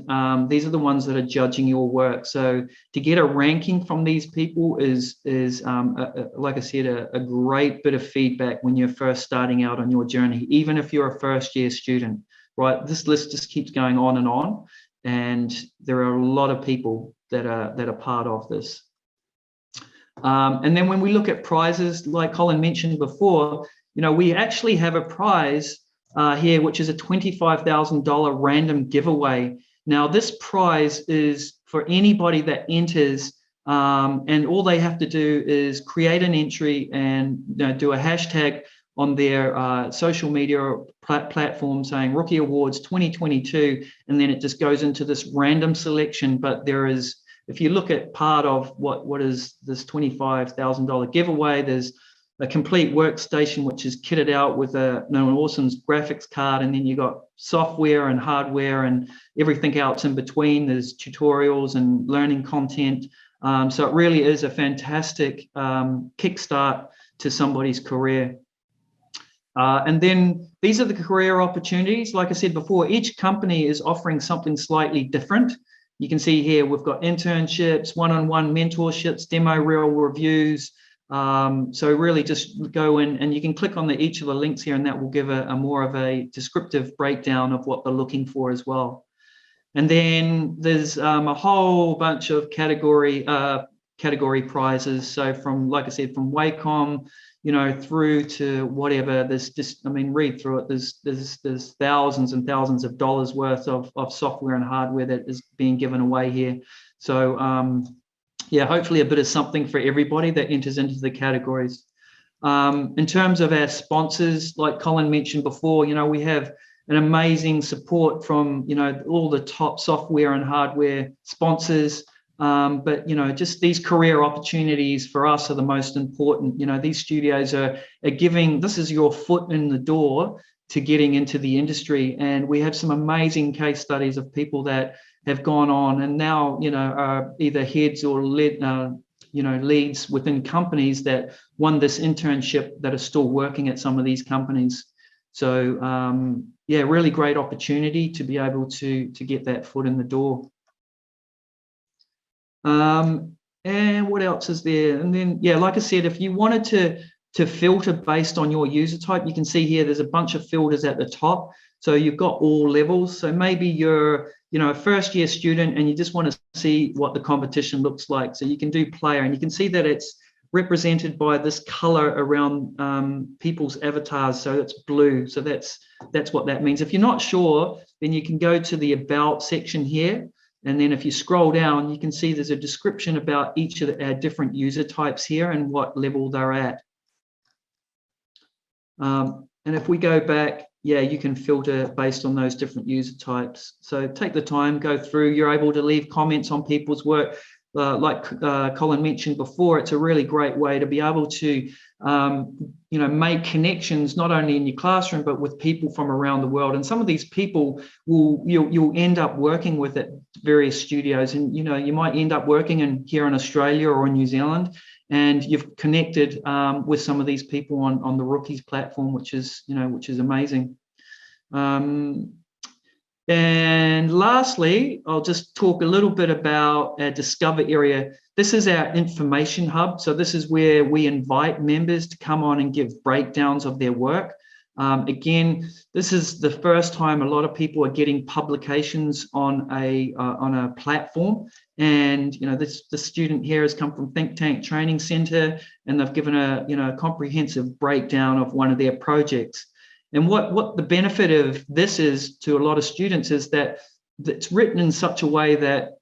Speaker 2: these are the ones that are judging your work. So to get a ranking from these people is like I said, a great bit of feedback when you're first starting out on your journey, even if you're a first-year student, right? This list just keeps going on, and there are a lot of people that are part of this. And then when we look at prizes, like Colin mentioned before, we actually have a prize here, which is a $25,000 random giveaway. Now, this prize is for anybody that enters, and all they have to do is create an entry and do a hashtag on their social media platform saying Rookie Awards 2022, and then it just goes into this random selection. But there is, if you look at part of what is this $25,000 giveaway, there's a complete workstation which is kitted out with an awesome graphics card, and then you got software and hardware and everything else in between. There's tutorials and learning content. So it really is a fantastic kickstart to somebody's career. And then these are the career opportunities. Like I said before, each company is offering something slightly different. You can see here we've got internships, one-on-one mentorships, demo reel reviews, So really just go in and you can click on each of the links here, and that will give a more of a descriptive breakdown of what they're looking for as well. And then there's a whole bunch of category prizes. So from, like I said, from Wacom, through to whatever. There's just, I mean, read through it. There's thousands and thousands of dollars worth of software and hardware that is being given away here. So yeah, hopefully a bit of something for everybody that enters into the categories. In terms of our sponsors, like Colin mentioned before, we have an amazing support from, all the top software and hardware sponsors. But, just these career opportunities for us are the most important. These studios are giving, this is your foot in the door to getting into the industry. And we have some amazing case studies of people that have gone on and now, are either heads or leads within companies that won this internship that are still working at some of these companies. So yeah, really great opportunity to be able to get that foot in the door. And what else is there? And then, yeah, like I said, if you wanted to filter based on your user type, you can see here there's a bunch of filters at the top. So you've got all levels. So maybe you're, a first year student and you just want to see what the competition looks like. So you can do player, and you can see that it's represented by this color around people's avatars. So it's blue. So that's what that means. If you're not sure, then you can go to the about section here. And then if you scroll down, you can see there's a description about each of our different user types here and what level they're at. And if we go back, yeah, you can filter based on those different user types. So take the time, go through. You're able to leave comments on people's work. Like Colin mentioned before, it's a really great way to be able to, make connections not only in your classroom but with people from around the world. And some of these people you'll end up working with at various studios, and you might end up working here in Australia or in New Zealand, and you've connected with some of these people on the Rookies platform, which is amazing. And lastly, I'll just talk a little bit about our Discover area. This is our information hub. So this is where we invite members to come on and give breakdowns of their work. Again, this is the first time a lot of people are getting publications on a platform. And this student here has come from Think Tank Training Centre, and they've given a comprehensive breakdown of one of their projects. And what the benefit of this is to a lot of students is that it's written in such a way that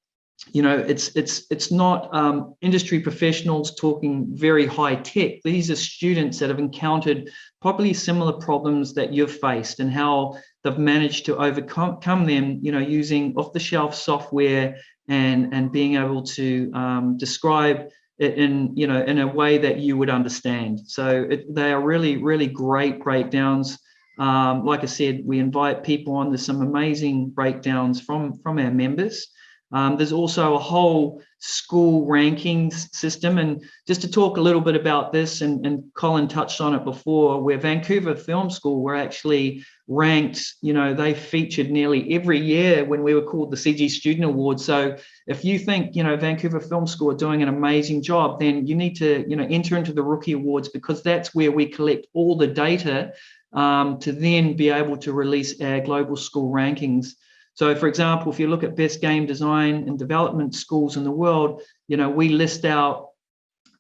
Speaker 2: it's not industry professionals talking very high tech. These are students that have encountered probably similar problems that you've faced, and how they've managed to overcome them, using off-the-shelf software and being able to describe it in a way that you would understand. So they are really, really great breakdowns. Like I said, we invite people on. There's some amazing breakdowns from our members. There's also a whole school rankings system. And just to talk a little bit about this, and Colin touched on it before, where Vancouver Film School were actually ranked, they featured nearly every year when we were called the CG Student Awards. So if you think, Vancouver Film School are doing an amazing job, then you need to, enter into the Rookie Awards, because that's where we collect all the data to then be able to release our global school rankings. So, for example, if you look at best game design and development schools in the world, we list out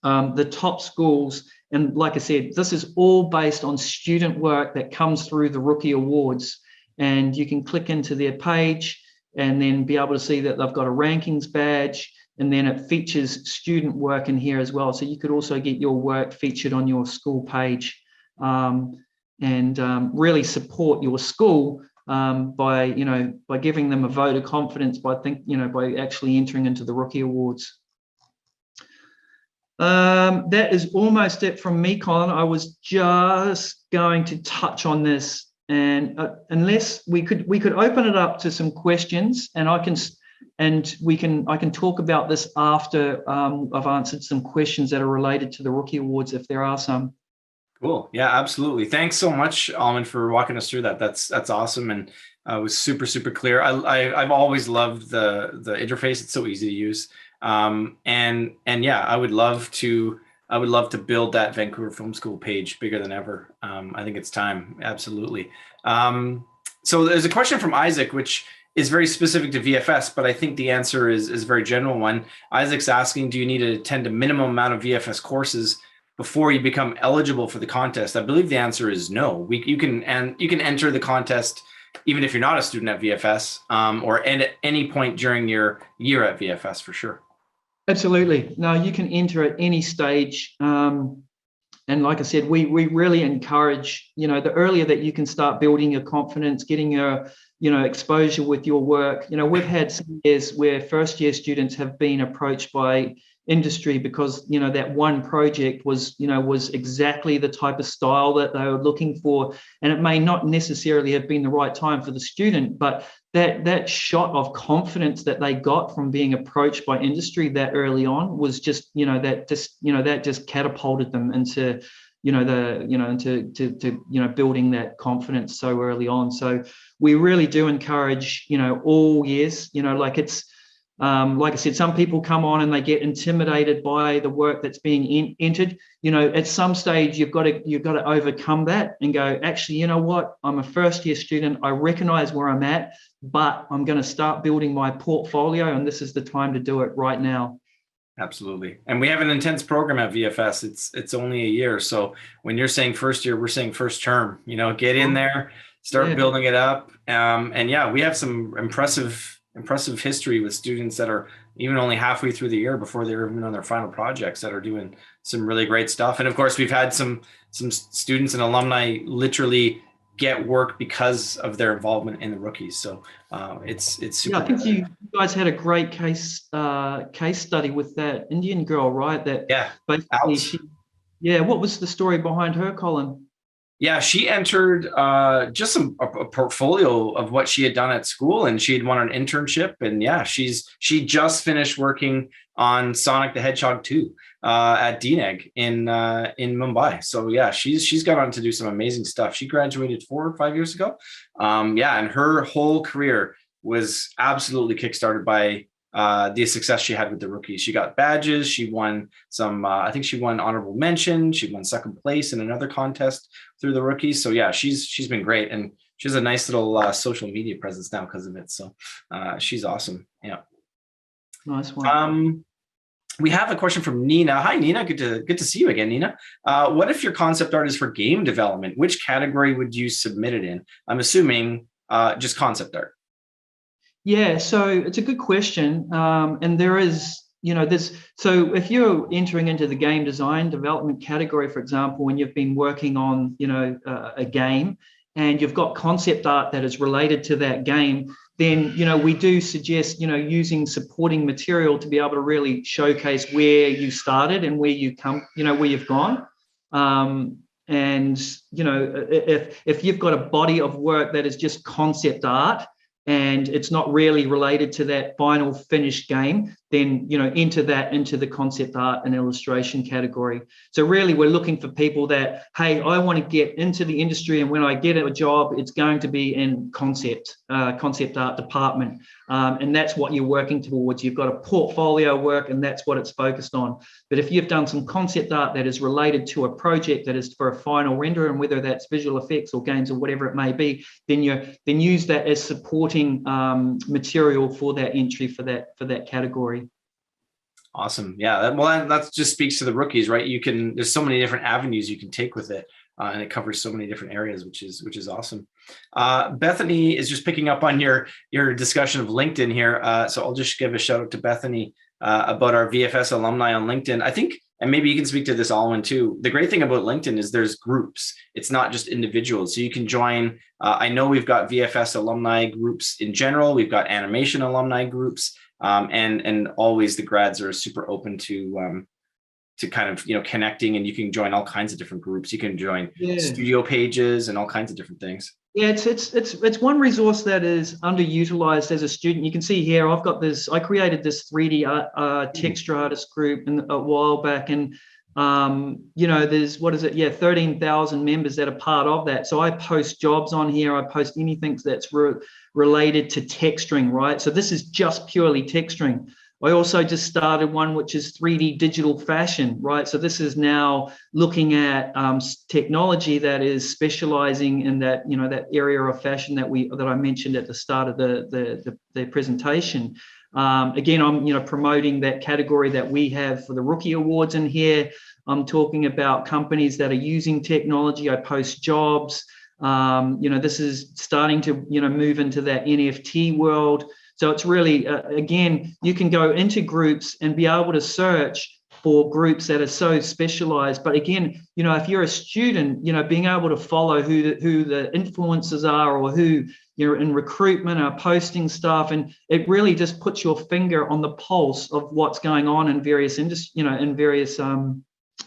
Speaker 2: the top schools. And like I said, this is all based on student work that comes through the Rookie Awards. And you can click into their page and then be able to see that they've got a rankings badge. And then it features student work in here as well. So you could also get your work featured on your school page. And really support your school by giving them a vote of confidence by actually entering into the Rookie Awards. That is almost it from me, Colin. I was just going to touch on this, and unless we could open it up to some questions, and I can talk about this after I've answered some questions that are related to the Rookie Awards, if there are some.
Speaker 1: Cool. Yeah, absolutely. Thanks so much, Alwyn, for walking us through that. That's awesome, and it was super, super clear. I've always loved the interface. It's so easy to use. And yeah, I would love to I would love to build that Vancouver Film School page bigger than ever. I think it's time. Absolutely. So there's a question from Isaac, which is very specific to VFS, but I think the answer is a very general one. Isaac's asking, do you need to attend a minimum amount of VFS courses before you become eligible for the contest? I believe the answer is no. You can enter the contest even if you're not a student at VFS, or at any point during your year at VFS, for sure.
Speaker 2: Absolutely. No, you can enter at any stage. And like I said, we really encourage, the earlier that you can start building your confidence, getting your, exposure with your work. We've had some years where first year students have been approached by industry because, that one project was exactly the type of style that they were looking for. And it may not necessarily have been the right time for the student, but that shot of confidence that they got from being approached by industry that early on was just, that just catapulted them into, building that confidence so early on. So we really do encourage, all years, like I said, some people come on and they get intimidated by the work that's being entered. At some stage, you've got to overcome that and go, actually, you know what? I'm a first year student. I recognize where I'm at, but I'm going to start building my portfolio, and this is the time to do it right now.
Speaker 1: Absolutely. And we have an intense program at VFS. It's only a year. So when you're saying first year, we're saying first term, get in there, start building it up. And yeah, we have some impressive history with students that are even only halfway through the year before they're even on their final projects that are doing some really great stuff. And of course, we've had some students and alumni literally get work because of their involvement in the rookies. So it's super.
Speaker 2: Yeah, I think you guys had a great case study with that Indian girl, right? What was the story behind her, Colin?
Speaker 1: Yeah, she entered just a portfolio of what she had done at school, and she had won an internship. And yeah, she just finished working on Sonic the Hedgehog 2 at DNEG in Mumbai. So yeah, she's gone on to do some amazing stuff. She graduated 4 or 5 years ago. And her whole career was absolutely kickstarted by the success she had with the rookies. She got badges. She won some, I think she won honorable mention. She won second place in another contest through the rookies. So yeah, she's been great. And she has a nice little social media presence now because of it. So she's awesome. Yeah.
Speaker 2: Nice one.
Speaker 1: We have a question from Nina. Hi, Nina. Good to see you again, Nina. What if your concept art is for game development? Which category would you submit it in? I'm assuming just concept art.
Speaker 2: Yeah, so it's a good question. And there is, so if you're entering into the game design development category, for example, and you've been working on, a game and you've got concept art that is related to that game, then, we do suggest, using supporting material to be able to really showcase where you started and where you come, where you've gone. And, if you've got a body of work that is just concept art, and it's not really related to that final finished game, then, enter that into the concept art and illustration category. So really, we're looking for people that, hey, I want to get into the industry, and when I get a job, it's going to be in concept art department. And that's what you're working towards. You've got a portfolio work, and that's what it's focused on. But if you've done some concept art that is related to a project that is for a final render, and whether that's visual effects or games or whatever it may be, then use that as supporting material for that entry for that category.
Speaker 1: Awesome. Yeah. Well, that just speaks to the rookies, right? There's so many different avenues you can take with it. And it covers so many different areas, which is awesome. Bethany is just picking up on your discussion of LinkedIn here. So I'll just give a shout out to Bethany about our VFS alumni on LinkedIn. I think, and maybe you can speak to this, Alwyn, too. The great thing about LinkedIn is there's groups. It's not just individuals. So you can join. I know we've got VFS alumni groups in general. We've got animation alumni groups. And always the grads are super open to kind of, connecting, and you can join all kinds of different groups. You can join studio pages and all kinds of different things.
Speaker 2: Yeah, it's one resource that is underutilized as a student. You can see here, I created this 3D texture artist group a while back, and there's 13,000 members that are part of that. So I post jobs on here. I post anything that's related to texturing, right? So this is just purely texturing. I also just started one which is 3D digital fashion, right? So this is now looking at technology that is specializing in that, that area of fashion that I mentioned at the start of the presentation. Again, I'm promoting that category that we have for the Rookie Awards in here. I'm talking about companies that are using technology. I post jobs. This is starting to move into that NFT world. So it's really, again, you can go into groups and be able to search for groups that are so specialized. But again, if you're a student, being able to follow who the influencers are, or who in recruitment are posting stuff, and it really just puts your finger on the pulse of what's going on in various industries, in various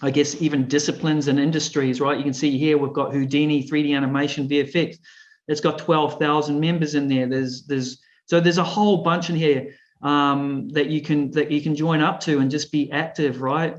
Speaker 2: I guess even disciplines and industries, right? You can see here we've got Houdini, 3D animation, VFX. It's got 12,000 members in there. There's a whole bunch in here that you can join up to and just be active, right?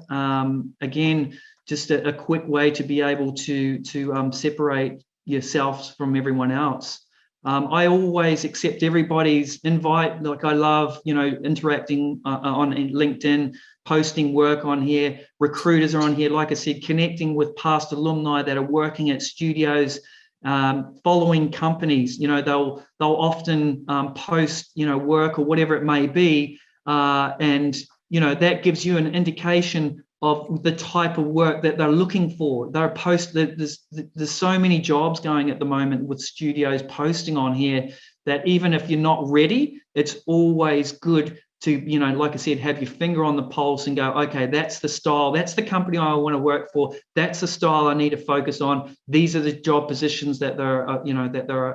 Speaker 2: Again, just a quick way to be able to separate yourselves from everyone else. I always accept everybody's invite. Like, I love, interacting on LinkedIn, posting work on here. Recruiters are on here, like I said, connecting with past alumni that are working at studios, following companies. They'll often post, work or whatever it may be, and that gives you an indication of the type of work that they're looking for. There's so many jobs going at the moment with studios posting on here that even if you're not ready, it's always good to, like I said, have your finger on the pulse and go, okay, that's the style, that's the company I want to work for, that's the style I need to focus on. These are the job positions that they're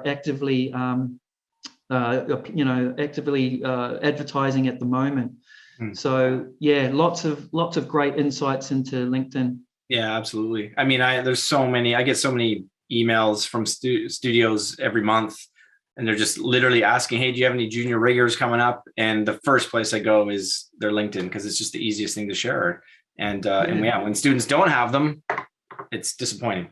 Speaker 2: actively, advertising at the moment. So yeah, lots of great insights into LinkedIn.
Speaker 1: Yeah, absolutely. I mean, I get so many emails from studios every month, and they're just literally asking, hey, do you have any junior riggers coming up? And the first place I go is their LinkedIn, because it's just the easiest thing to share. And when students don't have them, it's disappointing.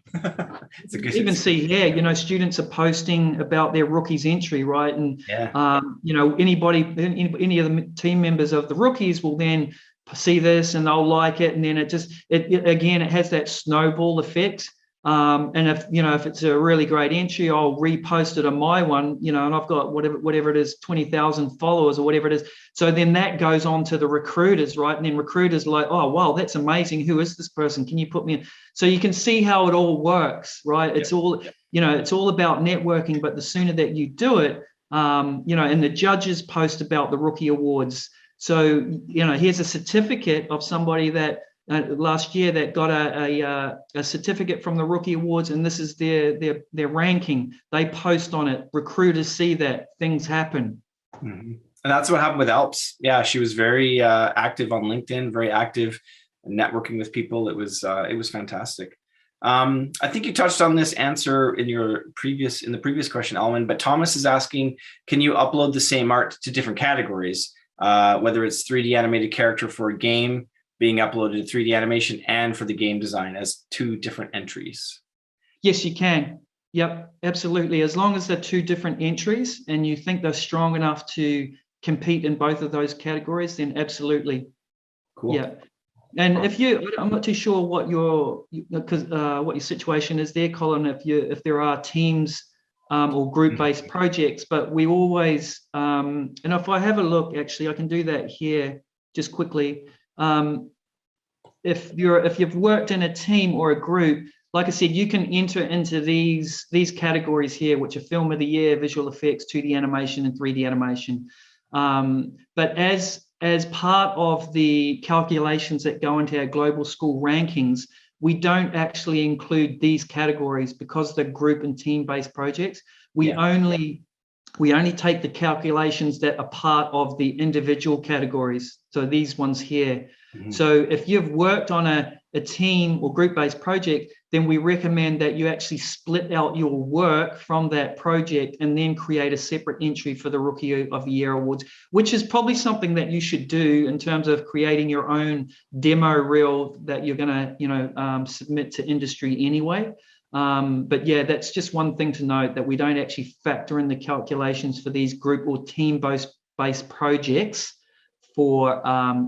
Speaker 1: It's a good.
Speaker 2: Even see here, students are posting about their rookies entry, right? And any of the team members of the rookies will then see this and they'll like it, and then it has that snowball effect. And if it's a really great entry, I'll repost it on my one, and I've got whatever it is, 20,000 followers or whatever it is. So then that goes on to the recruiters, right? And then recruiters are like, oh, wow, that's amazing. Who is this person? Can you put me in? So you can see how it all works, right? It's all about networking, but the sooner that you do it, and the judges post about the Rookie Awards. So, here's a certificate of somebody that last year that got a certificate from the Rookie Awards, and this is their ranking. They post on it. Recruiters see that. Things happen.
Speaker 1: Mm-hmm. And that's what happened with Alps. Yeah, she was very active on LinkedIn, very active networking with people. It was fantastic. I think you touched on this answer in the previous question, Alwyn, but Thomas is asking, can you upload the same art to different categories, whether it's 3D animated character for a game being uploaded to 3D animation and for the game design as two different entries?
Speaker 2: Yes, you can. Yep, absolutely. As long as they're two different entries and you think they're strong enough to compete in both of those categories, then absolutely.
Speaker 1: Cool.
Speaker 2: Yeah. And I'm not too sure what your situation is there, Colin, if there are teams or group-based projects, but we always, and if I have a look, actually, I can do that here just quickly. If you've worked in a team or a group, like I said, you can enter into these categories here, which are Film of the Year, Visual Effects, 2D animation, and 3D animation. But as part of the calculations that go into our global school rankings, we don't actually include these categories because they're group and team-based projects. We only take the calculations that are part of the individual categories. So these ones here. Mm-hmm. So if you've worked on a team or group-based project, then we recommend that you actually split out your work from that project and then create a separate entry for the Rookie of the Year Awards, which is probably something that you should do in terms of creating your own demo reel that you're going to, submit to industry anyway. But yeah, that's just one thing to note, that we don't actually factor in the calculations for these group or team-based projects for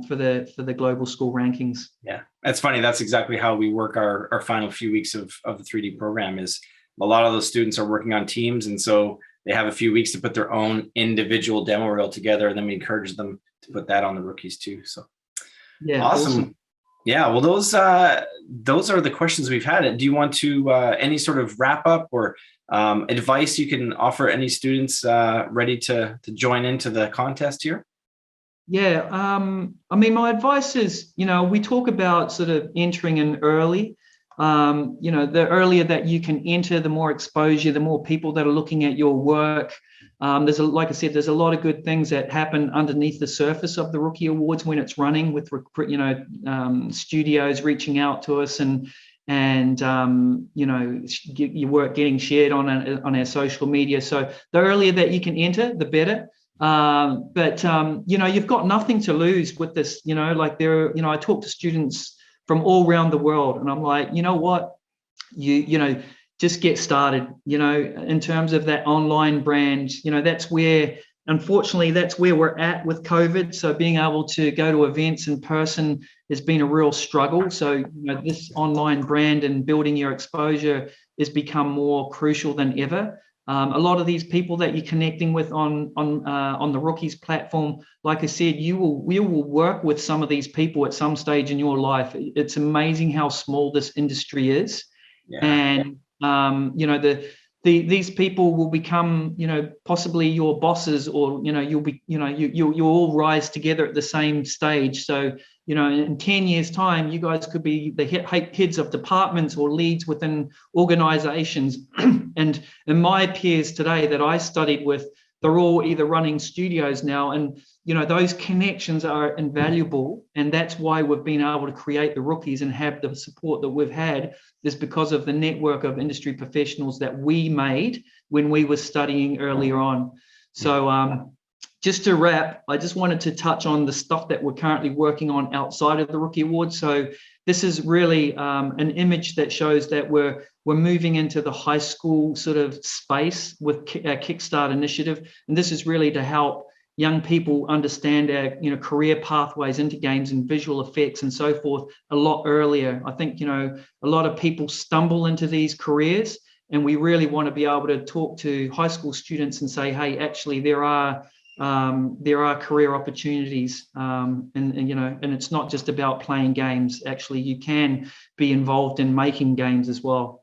Speaker 2: the global school rankings.
Speaker 1: Yeah, that's funny. That's exactly how we work our final few weeks of the 3D program. Is a lot of those students are working on teams, and so they have a few weeks to put their own individual demo reel together, and then we encourage them to put that on the rookies too. So
Speaker 2: yeah,
Speaker 1: awesome. Yeah, well, those are the questions we've had. Do you want to any sort of wrap up or advice you can offer any students ready to join into the contest here?
Speaker 2: Yeah, I mean, my advice is, we talk about sort of entering in early. The earlier that you can enter, the more exposure, the more people that are looking at your work. Like I said, there's a lot of good things that happen underneath the surface of the Rookie Awards when it's running, with studios reaching out to us and your work getting shared on our social media. So the earlier that you can enter, the better. But you've got nothing to lose with this. I talk to students from all around the world, and I'm like, you know what, just get started. In terms of that online brand, that's where, unfortunately, that's where we're at with COVID. So being able to go to events in person has been a real struggle. So this online brand and building your exposure has become more crucial than ever. A lot of these people that you're connecting with on the Rookies platform, like I said, we will work with some of these people at some stage in your life. It's amazing how small this industry is, and these people will become possibly your bosses, or you'll all rise together at the same stage. So in 10 years' time, you guys could be the heads of departments or leads within organizations. And my peers today that I studied with, they're all either running studios now. And, those connections are invaluable. And that's why we've been able to create the Rookies and have the support that we've had, is because of the network of industry professionals that we made when we were studying earlier on. So, just to wrap, I just wanted to touch on the stuff that we're currently working on outside of the Rookie Awards. So this is really an image that shows that we're moving into the high school sort of space with our Kickstart initiative. And this is really to help young people understand our career pathways into games and visual effects and so forth a lot earlier. I think a lot of people stumble into these careers, and we really want to be able to talk to high school students and say, hey, actually there are career opportunities, and it's not just about playing games. Actually, you can be involved in making games as well.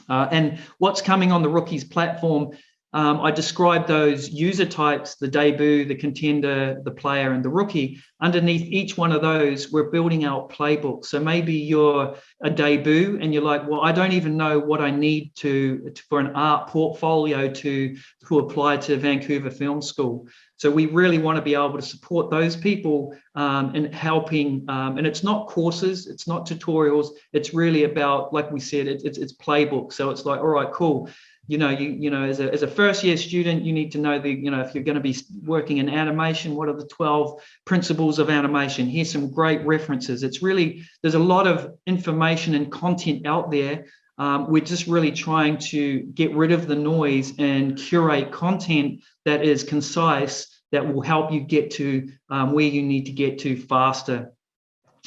Speaker 2: And what's coming on the Rookies platform, I described those user types: the debut, the contender, the player, and the rookie. Underneath each one of those, we're building out playbooks. So maybe you're a debut and you're like, well, I don't even know what I need for an art portfolio to apply to Vancouver Film School. So we really want to be able to support those people in helping. And it's not courses, it's not tutorials. It's really about, like we said, it's playbook. So it's like, all right, cool. As a first year student, you need to know if you're going to be working in animation, what are the 12 principles of animation? Here's some great references. There's a lot of information and content out there. We're just really trying to get rid of the noise and curate content that is concise, that will help you get to where you need to get to faster.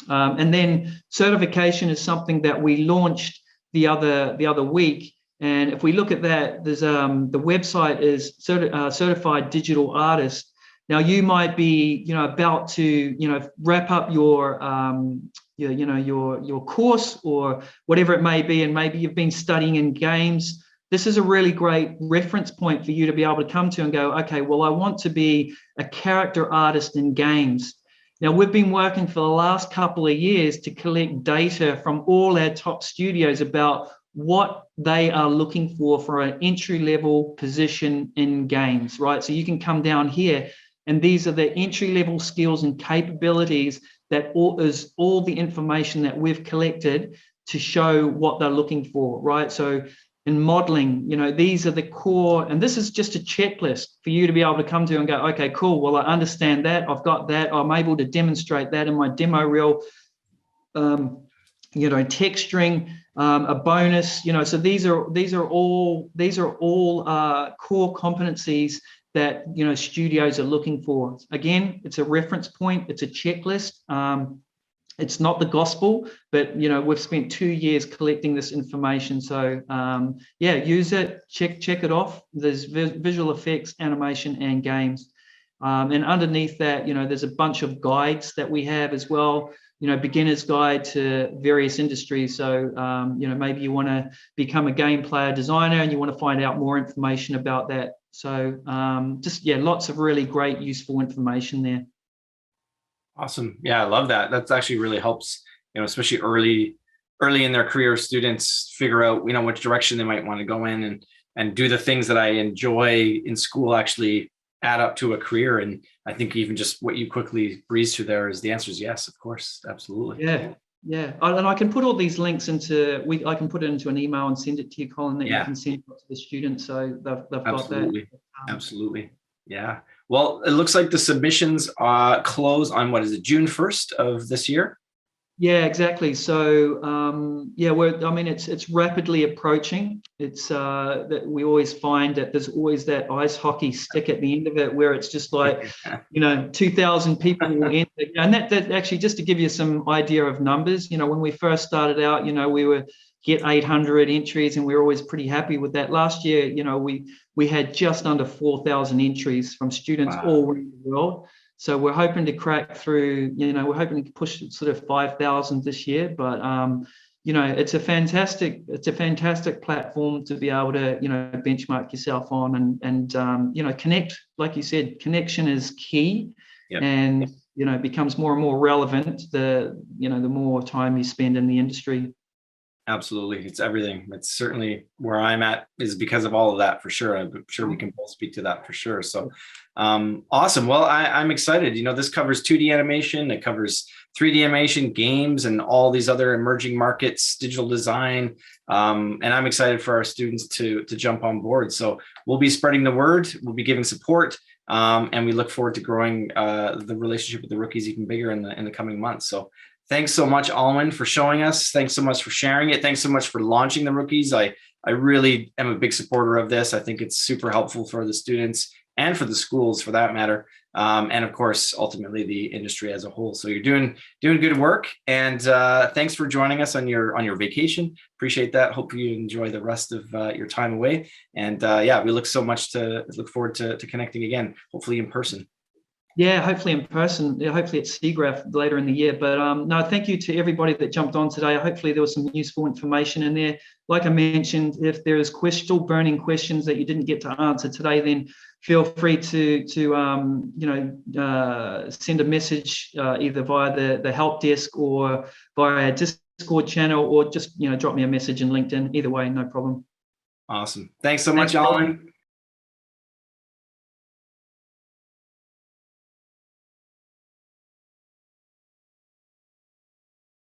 Speaker 2: And then certification is something that we launched the other week. And if we look at that, there's the website is Certified Digital Artist. Now you might be about to wrap up your course or whatever it may be, and maybe you've been studying in games. This is a really great reference point for you to be able to come to and go, okay, well, I want to be a character artist in games. Now, we've been working for the last couple of years to collect data from all our top studios about what they are looking for an entry-level position in games, right? So you can come down here, and these are the entry-level skills and capabilities that is all the information that we've collected to show what they're looking for, right? So in modeling, these are the core, and this is just a checklist for you to be able to come to and go, okay, cool, well, I understand that, I've got that, I'm able to demonstrate that in my demo reel. texturing, a bonus, so these are all core competencies that, studios are looking for. Again, it's a reference point, it's a checklist. It's not the gospel, but we've spent 2 years collecting this information. So use it, check it off. There's visual effects, animation, and games. And underneath that, there's a bunch of guides that we have as well. Beginner's guide to various industries. So maybe you want to become a game player designer and you want to find out more information about that. So lots of really great, useful information there.
Speaker 1: Awesome. Yeah, I love that. That actually really helps, especially early in their career, students figure out, which direction they might want to go in, and do the things that I enjoy in school actually add up to a career. And I think even just what you quickly breeze through there is the answer is yes, of course. Absolutely.
Speaker 2: Yeah. And I can put all these links I can put it into an email and send it to you, Colin, that you can send to the students. So they've got that.
Speaker 1: Absolutely. Yeah. Well, it looks like the submissions close on, what is it, June 1st of this year?
Speaker 2: Yeah, exactly. So it's rapidly approaching. It's that we always find that there's always that ice hockey stick at the end of it, where it's just like 2,000 people will enter. And that actually, just to give you some idea of numbers, when we first started out, we were get 800 entries, and we were always pretty happy with that. Last year, we had just under 4,000 entries from students all around the world. So we're hoping to crack through, we're hoping to push sort of 5,000 this year. But, it's a fantastic platform to be able to, benchmark yourself on and connect. Like you said, connection is key. Yep. And, it becomes more and more relevant the more time you spend in the industry.
Speaker 1: Absolutely. It's everything. It's certainly where I'm at is because of all of that, for sure. I'm sure we can both speak to that for sure. So awesome. Well, I'm excited. This covers 2D animation. It covers 3D animation, games, and all these other emerging markets, digital design. And I'm excited for our students to jump on board. So we'll be spreading the word. We'll be giving support. And we look forward to growing the relationship with the rookies even bigger in the coming months. So thanks so much, Alwyn, for showing us. Thanks so much for sharing it. Thanks so much for launching the rookies. I really am a big supporter of this. I think it's super helpful for the students and for the schools, for that matter. And of course, ultimately the industry as a whole. So you're doing good work. And thanks for joining us on your vacation. Appreciate that. Hope you enjoy the rest of your time away. And we look forward to connecting again, hopefully in person.
Speaker 2: Yeah, hopefully in person. Yeah, hopefully at SIGGRAPH later in the year. But no, thank you to everybody that jumped on today. Hopefully there was some useful information in there. Like I mentioned, if there is still burning questions that you didn't get to answer today, then feel free to send a message either via the help desk or via Discord channel, or just drop me a message in LinkedIn. Either way, no problem.
Speaker 1: Awesome. Thanks so much, Alwyn.